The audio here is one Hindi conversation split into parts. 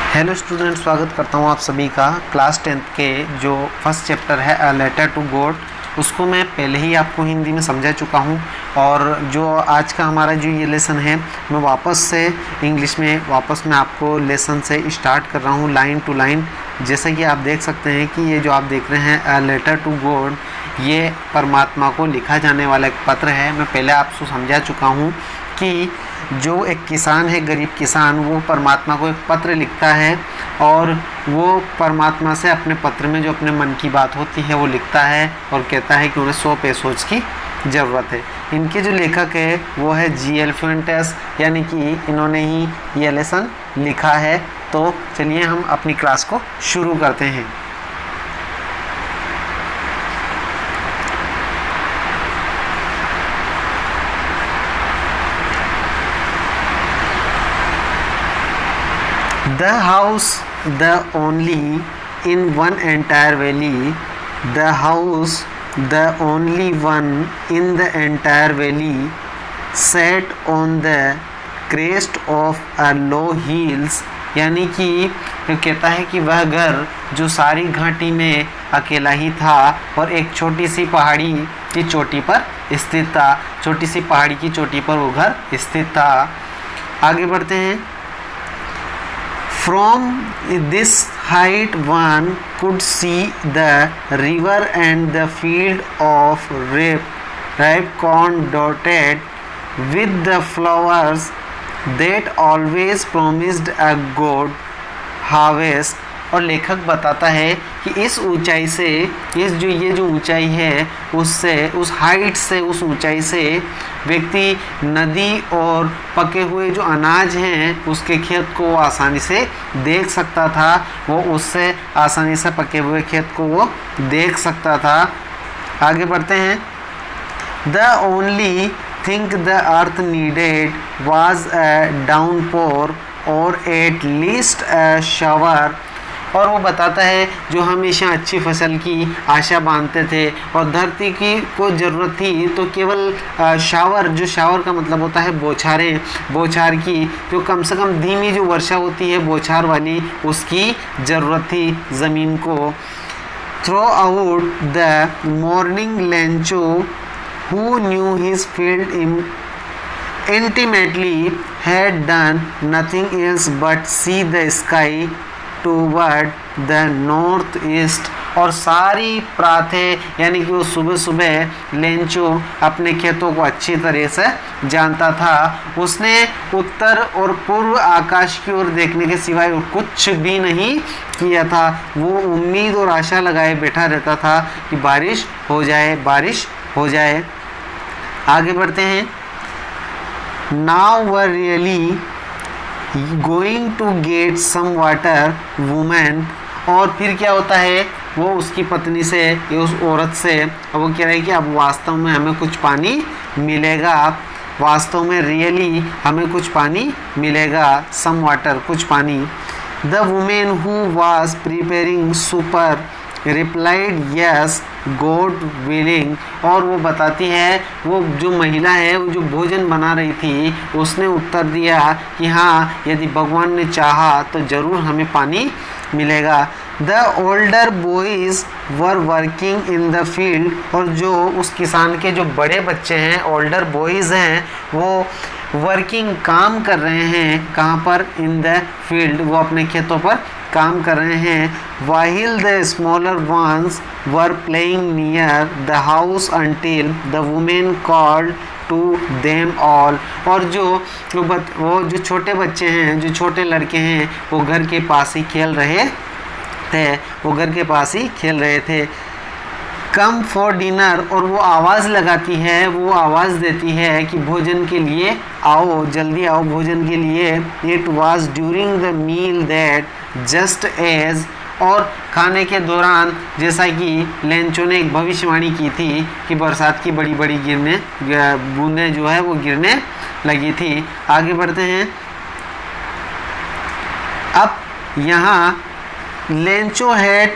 हेलो स्टूडेंट, स्वागत करता हूँ आप सभी का। क्लास 10th के जो फर्स्ट चैप्टर है अ लेटर टू गॉड, उसको मैं पहले ही आपको हिंदी में समझा चुका हूँ। और जो आज का हमारा जो ये लेसन है, मैं वापस से इंग्लिश में आपको लेसन से स्टार्ट कर रहा हूँ लाइन टू लाइन। जैसा कि आप देख सकते हैं कि ये जो आप देख रहे हैं अ लेटर टू गॉड, ये परमात्मा को लिखा जाने वाला एक पत्र है। मैं पहले आपको समझा चुका हूँ कि जो एक किसान है, गरीब किसान, वो परमात्मा को एक पत्र लिखता है और वो परमात्मा से अपने पत्र में जो अपने मन की बात होती है वो लिखता है और कहता है कि उन्हें 100 पैसों की ज़रूरत है। इनके जो लेखक है वो है जी.एल. फ्यूएंटेस, यानी कि इन्होंने ही ये लेसन लिखा है। तो चलिए हम अपनी क्लास को शुरू करते हैं। The house, the only in one entire valley, the house, the only one in the entire valley, sat on the crest of a low hills, यानी कि कहता है कि वह घर जो सारी घाटी में अकेला ही था और एक छोटी सी पहाड़ी की चोटी पर स्थित था। छोटी सी पहाड़ी की चोटी पर वो घर स्थित था। आगे बढ़ते हैं। From this height one could see the river and the field of ripe corn dotted with the flowers that always promised a good harvest। और लेखक बताता है कि इस ऊंचाई से, ये जो ऊंचाई है, उससे, उस हाइट से, उस ऊंचाई से व्यक्ति नदी और पके हुए जो अनाज हैं उसके खेत को आसानी से देख सकता था। वो उससे आसानी से पके हुए खेत को वो देख सकता था। आगे बढ़ते हैं। The only thing the earth needed was a downpour or at least a shower। और वो बताता है जो हमेशा अच्छी फसल की आशा बांधते थे और धरती की को ज़रूरत थी तो केवल शावर, जो शावर का मतलब होता है बौछार की, जो कम से कम धीमी जो वर्षा होती है बौछार वाली, उसकी ज़रूरत थी ज़मीन को। Through out the morning Lencho who knew his field intimately had done nothing else but see the sky toward the north east। और सारी प्रातः, यानी कि वो सुबह सुबह लेंचो अपने खेतों को अच्छी तरह से जानता था। उसने उत्तर और पूर्व आकाश की ओर देखने के सिवाय कुछ भी नहीं किया था। वो उम्मीद और आशा लगाए बैठा रहता था कि बारिश हो जाए, बारिश हो जाए। आगे बढ़ते हैं। Now we're really going to get some water woman। और फिर क्या होता है, वो उसकी पत्नी से, उस औरत से वो कह रहा है कि अब वास्तव में हमें कुछ पानी मिलेगा। वास्तव में रियली हमें कुछ पानी मिलेगा। सम वाटर, कुछ पानी। The women who was preparing super replied yes God willing. और वो बताती है, वो जो महिला है, वो जो भोजन बना रही थी, उसने उत्तर दिया कि हाँ, यदि भगवान ने चाहा तो ज़रूर हमें पानी मिलेगा। The older boys were working in the field. और जो उस किसान के जो बड़े बच्चे हैं, ओल्डर बॉयज़ हैं, वो वर्किंग, काम कर रहे हैं। कहाँ पर? इन द फील्ड, वो अपने खेतों पर काम कर रहे हैं। while the smaller ones were playing near the house until the woman called to them all। और वो जो छोटे बच्चे हैं, जो छोटे लड़के हैं, वो घर के पास ही खेल रहे थे। Come for dinner. और वो आवाज़ लगाती है, वो आवाज़ देती है कि भोजन के लिए आओ, जल्दी आओ भोजन के लिए। It was during the meal that just age. और खाने के दौरान, जैसा कि लेंचो ने एक भविष्यवाणी की थी कि बरसात की बड़ी बड़ी बूंदें जो है वो गिरने लगी थी। आगे बढ़ते हैं। अब यहाँ लेंचो हैड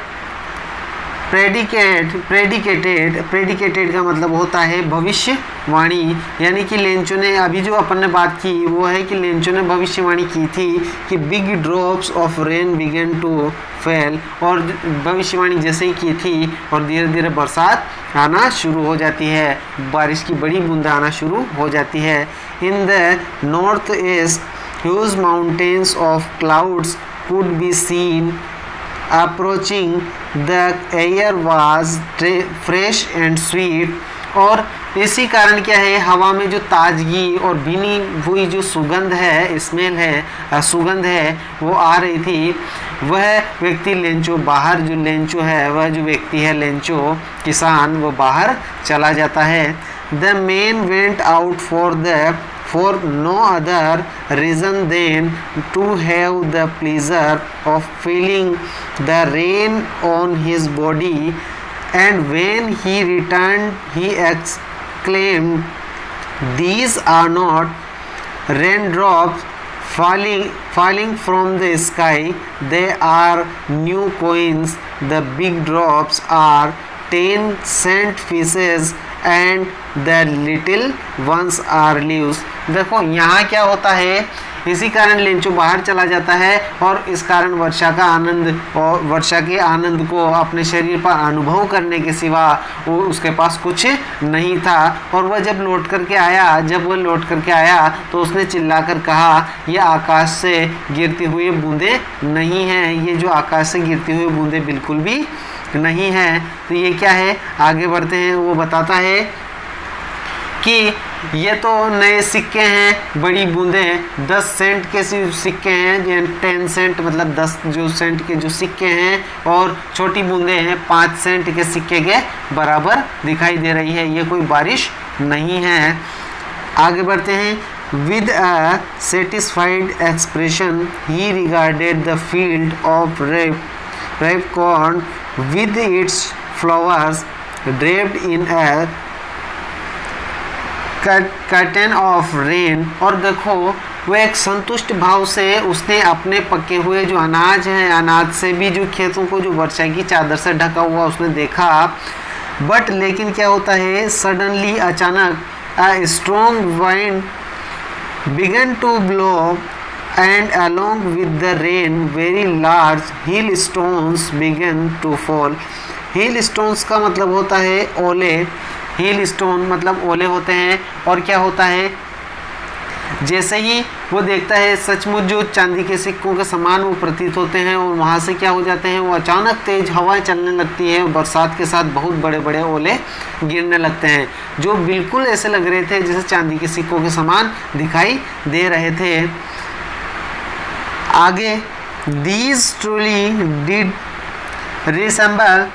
प्रेडिकेटेड का मतलब होता है भविष्य भविष्यवाणी, यानी कि लेंचो ने अभी जो अपन ने बात की वो है कि लेंचो ने भविष्यवाणी की थी कि big drops of rain began to fall, और भविष्यवाणी जैसे ही की थी और धीरे धीरे बरसात आना शुरू हो जाती है, बारिश की बड़ी बूंदें आना शुरू हो जाती है। In the north east huge mountains of clouds could be seen approaching, the air was fresh and sweet, और इसी कारण क्या है, हवा में जो ताजगी और भीनी हुई जो सुगंध है, स्मेल है, सुगंध है, वो आ रही थी। वह व्यक्ति लेंचो बाहर, जो लेंचो है वह जो व्यक्ति है लेंचो किसान, वो बाहर चला जाता है। The man went out for no other reason than to have the pleasure of feeling the rain on his body, and when he returned he exclaimed, "These are not raindrops falling from the sky, they are new coins. The big drops are 10-cent pieces and the little ones are leaves." देखो यहाँ क्या होता है, इसी कारण लेंचो बाहर चला जाता है और इस कारण वर्षा का आनंद और वर्षा के आनंद को अपने शरीर पर अनुभव करने के सिवा वो उसके पास कुछ नहीं था। और वह जब लौट करके आया तो उसने चिल्लाकर कहा, यह आकाश से गिरती हुई बूंदें नहीं हैं, ये जो आकाश से गिरती हुई बूंदें बिल्कुल भी नहीं है। तो ये क्या है, आगे बढ़ते हैं। वो बताता है कि ये तो नए सिक्के हैं, बड़ी बूंदें 10 सेंट के सिक्के हैं, 10 सेंट मतलब 10 जो सेंट के जो सिक्के हैं, और छोटी बूंदें हैं 5 सेंट के सिक्के के बराबर दिखाई दे रही है, ये कोई बारिश नहीं है। आगे बढ़ते हैं। With a satisfied expression he regarded the field of ripe corn with its flowers draped in a curtain of rain, और देखो वो एक संतुष्ट भाव से उसने अपने पके हुए जो अनाज हैं, अनाज से भी जो खेतों को जो वर्षा की चादर से ढका हुआ उसने देखा। बट लेकिन क्या होता है, सडनली अचानक a strong wind began to blow, and along with the rain very large hailstones began to fall. hailstones का मतलब होता है ओले, hailstone मतलब ओले होते हैं। और क्या होता है, जैसे ही वो देखता है सचमुच जो चांदी के सिक्कों के समान वो प्रतीत होते हैं, और वहाँ से क्या हो जाते हैं, वो अचानक तेज हवाएं चलने लगती है, बरसात के साथ बहुत बड़े बड़े ओले गिरने लगते हैं, जो बिल्कुल ऐसे लग रहे थे जैसे चांदी के सिक्कों के समान दिखाई दे रहे थे। आगे, these truly did resemble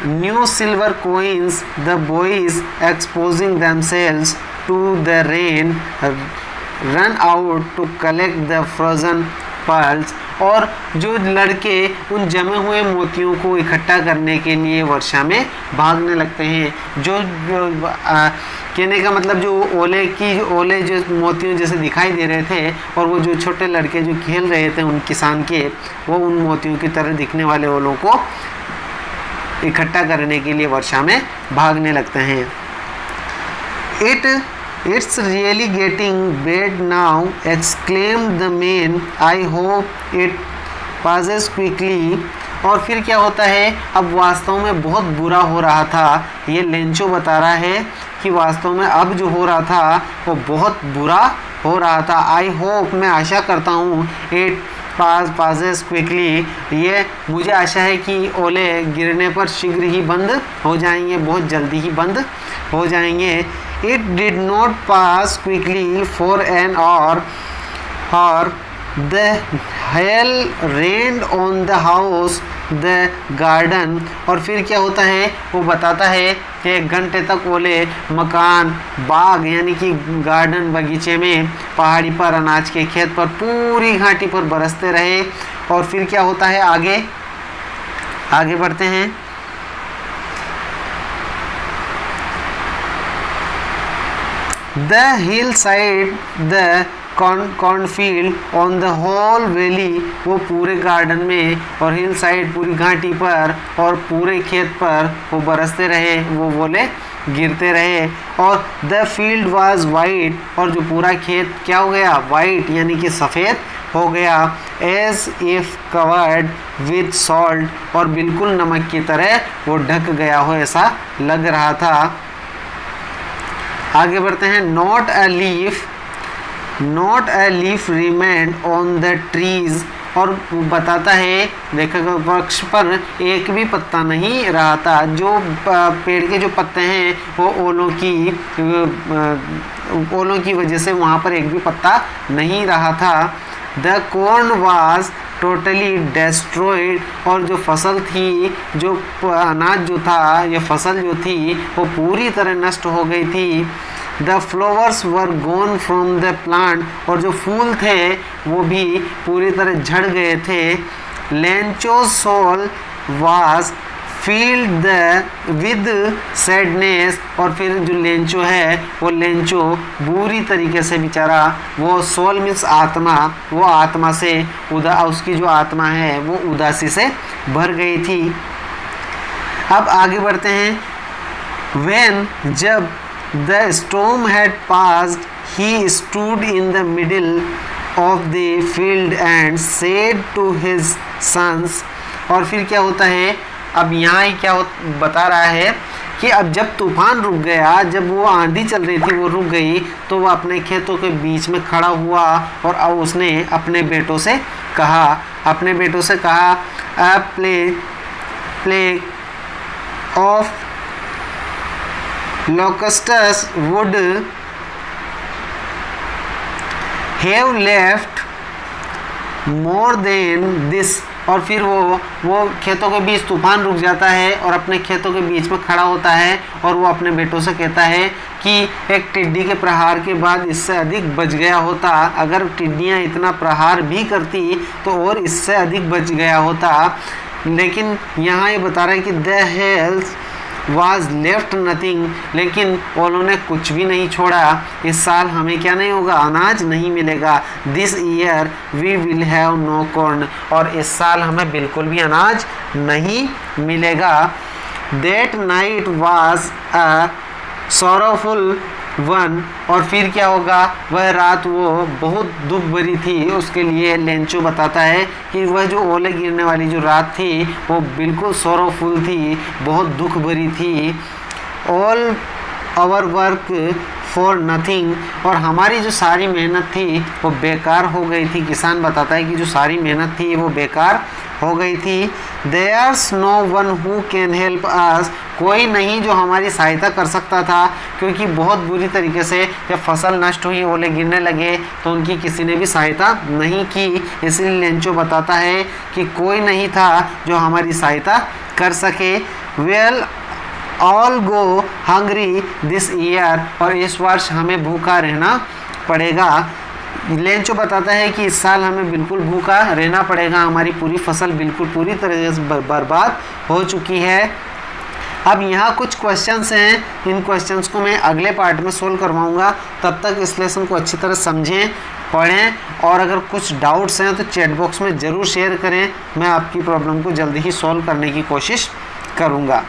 new silver coins, the boys exposing themselves to the rain run out to collect the frozen pearls, और जो लड़के उन जमे हुए मोतियों को इकट्ठा करने के लिए वर्षा में भागने लगते हैं। जो कहने का मतलब जो ओले जो मोतियों जैसे दिखाई दे रहे थे, और वो जो छोटे लड़के जो खेल रहे थे उन किसान के, वो उन मोतियों की तरह दिखने वाले ओलों को इकट्ठा करने के लिए वर्षा में भागने लगते हैं। It's really getting bad now, exclaimed the man. I hope it passes quickly. और फिर क्या होता है, अब वास्तव में बहुत बुरा हो रहा था। ये लेंचो बता रहा है कि वास्तव में अब जो हो रहा था वो बहुत बुरा हो रहा था। आई होप, मैं आशा करता हूँ, इट passes quickly, ये मुझे आशा है कि ओले गिरने पर शीघ्र ही बंद हो जाएंगे, बहुत जल्दी ही बंद हो जाएंगे। It did not pass quickly for an hour, or the hail rained on the house, the garden, और फिर क्या होता है, वो बताता है कि 1 घंटे तक ओले मकान, बाग यानी कि गार्डन, बगीचे में, पहाड़ी पर, अनाज के खेत पर, पूरी घाटी पर बरसते रहे। और फिर क्या होता है, आगे बढ़ते हैं। The hillside, the cornfield, on the whole valley, वो पूरे गार्डन में और हिल साइड पूरी घाटी पर और पूरे खेत पर वो बरसते रहे, वो ओले गिरते रहे। और द फील्ड वाज वाइट, और जो पूरा खेत क्या हो गया, वाइट यानी कि सफ़ेद हो गया। As if covered with salt, और बिल्कुल नमक की तरह वो ढक गया हो ऐसा लग रहा था। आगे बढ़ते हैं। Not a leaf remained on the trees, और बताता है लेखक वृक्ष पर एक भी पत्ता नहीं रहा था। जो पेड़ के जो पत्ते हैं वो ओलों की वजह से वहाँ पर एक भी पत्ता नहीं रहा था। The corn was totally destroyed, और जो फसल थी, जो अनाज जो था या फसल जो थी वो पूरी तरह नष्ट हो गई थी। The flowers were gone from the plant, और जो फूल थे वो भी पूरी तरह झड़ गए थे। Lencho soul was filled with sadness, और फिर जो लेंचो है वो लेंचो बुरी तरीके से बेचारा, वो सोल मीन्स आत्मा, वो आत्मा से उसकी जो आत्मा है वो उदासी से भर गई थी। अब आगे बढ़ते हैं। When जब the storm had passed, he stood in the middle of the field and said to his sons, और फिर क्या होता है, अब यहाँ ही क्या बता रहा है कि अब जब तूफान रुक गया, जब वो आंधी चल रही थी वो रुक गई, तो वो अपने खेतों के बीच में खड़ा हुआ और अब उसने अपने बेटों से कहा, a plague of locusts would have left more than this, और फिर वो खेतों के बीच तूफान रुक जाता है और अपने खेतों के बीच में खड़ा होता है और वो अपने बेटों से कहता है कि एक टिड्डी के प्रहार के बाद इससे अधिक बच गया होता, अगर टिड्डियाँ इतना प्रहार भी करती तो और इससे अधिक बच गया होता। लेकिन यहाँ ये बता रहा है कि the health was left nothing, लेकिन उन्होंने कुछ भी नहीं छोड़ा। इस साल हमें क्या नहीं होगा, अनाज नहीं मिलेगा। This year we will have no corn, और इस साल हमें बिल्कुल भी अनाज नहीं मिलेगा। That night was a sorrowful one, और फिर क्या होगा, वह रात वो बहुत दुख भरी थी उसके लिए। लेंचो बताता है कि वह जो ओले गिरने वाली जो रात थी वो बिल्कुल सोरोफुल थी, बहुत दुख भरी थी। All our work for nothing, और हमारी जो सारी मेहनत थी वो बेकार हो गई थी। किसान बताता है कि जो सारी मेहनत थी वो बेकार हो गई थी। There's no one who can help us, कोई नहीं जो हमारी सहायता कर सकता था, क्योंकि बहुत बुरी तरीके से जब फसल नष्ट हुई, ओले गिरने लगे, तो उनकी किसी ने भी सहायता नहीं की। इसलिए लेंचो बताता है कि कोई नहीं था जो हमारी सहायता कर सके। Well all go hungry this year, और इस वर्ष हमें भूखा रहना पड़ेगा। लेंचो बताता है कि इस साल हमें बिल्कुल भूखा रहना पड़ेगा, हमारी पूरी फसल बिल्कुल पूरी तरह से बर्बाद हो चुकी है। अब यहाँ कुछ क्वेश्चंस हैं, इन क्वेश्चंस को मैं अगले पार्ट में सोल्व करवाऊँगा। तब तक इस लेसन को अच्छी तरह समझें, पढ़ें, और अगर कुछ डाउट्स हैं तो चैट बॉक्स में ज़रूर शेयर करें। मैं आपकी प्रॉब्लम को जल्दी ही सॉल्व करने की कोशिश करूँगा।